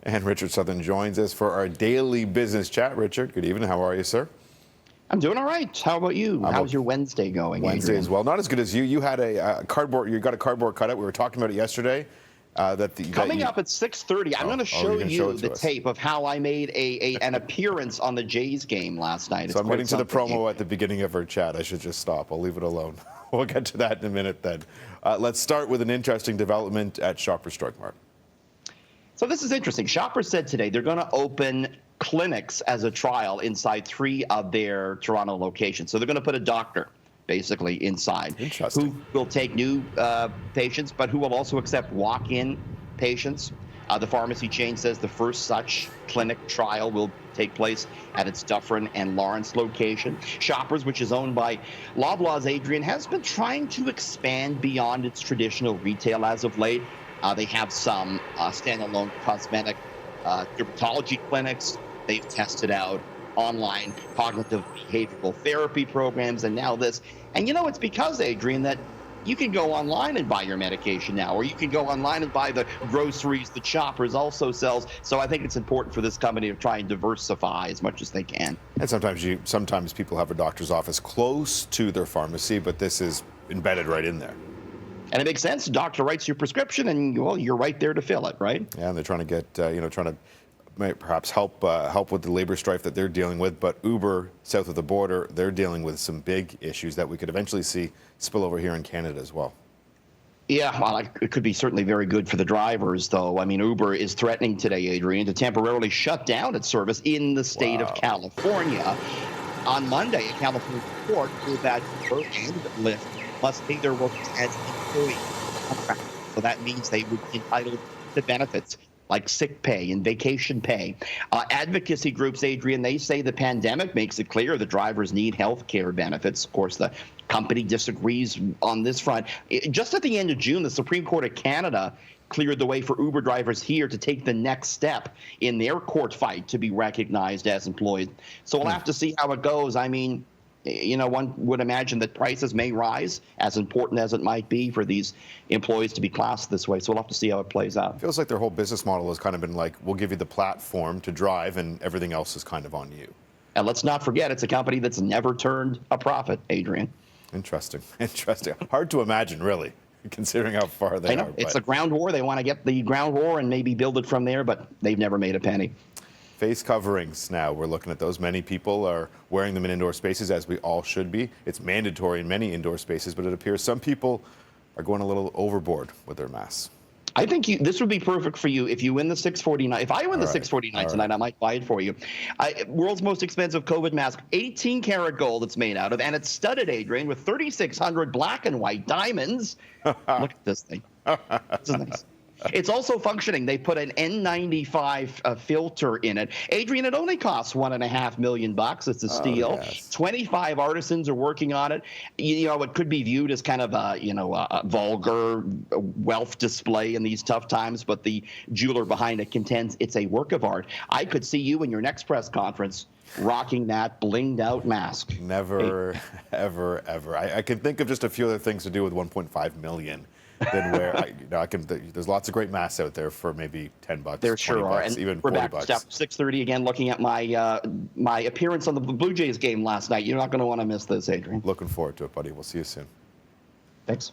And Richard Southern joins us for our daily business chat. Richard, good evening. How are you, sir? I'm doing all right. How about you? How's your Wednesday going, Wednesday Adrian? as well. Not as good as you. You had a cardboard. You got a cardboard cutout. We were talking about it yesterday. Coming up at 6:30, I'm going to show you the us. tape of how I made an appearance on the Jays game last night. So I'm getting to the promo at the beginning of our chat. I should just stop. I'll leave it alone. We'll get to that in a minute then. Let's start with an interesting development at Shoppers Drug Mart. So this is interesting. Shoppers said today they're going to open clinics as a trial inside 3 of their Toronto locations. So they're going to put a doctor basically inside who will take new patients, but who will also accept walk-in patients. The pharmacy chain says the first such clinic trial will take place at its Dufferin and Lawrence location. Shoppers, which is owned by Loblaws, Adrian, has been trying to expand beyond its traditional retail as of late. They have some standalone cosmetic dermatology clinics. They've tested out online cognitive behavioral therapy programs, and now this. And it's because, Adrian, that you can go online and buy your medication now, or you can go online and buy the groceries that Shoppers also sells. So I think it's important for this company to try and diversify as much as they can. And sometimes people have a doctor's office close to their pharmacy, but this is embedded right in there. And it makes sense. The doctor writes your prescription, and you're right there to fill it, right? Yeah, and they're trying to get, trying to perhaps help with the labor strife that they're dealing with. But Uber, south of the border, they're dealing with some big issues that we could eventually see spill over here in Canada as well. Yeah, well, it could be certainly very good for the drivers, though. I mean, Uber is threatening today, Adrian, to temporarily shut down its service in the state of California. On Monday, a California court ruled that Uber and Lyft must pay their workers as employees. So that means they would be entitled to benefits like sick pay and vacation pay. Advocacy groups, Adrian, they say the pandemic makes it clear the drivers need health care benefits. Of course, the company disagrees on this front. Just at the end of June, the Supreme Court of Canada cleared the way for Uber drivers here to take the next step in their court fight to be recognized as employees. So we'll have to see how it goes. I mean, one would imagine that prices may rise, as important as it might be for these employees to be classed this way. So we'll have to see how it plays out. Feels like their whole business model has kind of been like, we'll give you the platform to drive and everything else is kind of on you. And let's not forget, it's a company that's never turned a profit, Adrian. Interesting. Hard to imagine, really, considering how far they are. It's a ground war. They want to get the ground war and maybe build it from there, but they've never made a penny. Face coverings now, we're looking at those. Many people are wearing them in indoor spaces, as we all should be. It's mandatory in many indoor spaces, but it appears some people are going a little overboard with their masks. I think this would be perfect for you if you win the 649. If I win the 649 tonight, I might buy it for you. World's most expensive COVID mask, 18-karat gold it's made out of, and it's studded, Adrian, with 3,600 black and white diamonds. Look at this thing. This is nice. It's also functioning. They put an N95 filter in it. Adrian, it only costs $1.5 million. It's a steal. Yes. 25 artisans are working on it. It could be viewed as kind of a vulgar wealth display in these tough times, but the jeweler behind it contends it's a work of art. I could see you in your next press conference rocking that blinged out mask. Never, ever, ever. I can think of just a few other things to do with $1.5 million. Than where there's lots of great masks out there for maybe $10. There sure are, and even we're $40. Back to 6:30 again, looking at my appearance on the Blue Jays game last night. You're not going to want to miss this, Adrian. Looking forward to it, buddy. We'll see you soon. Thanks.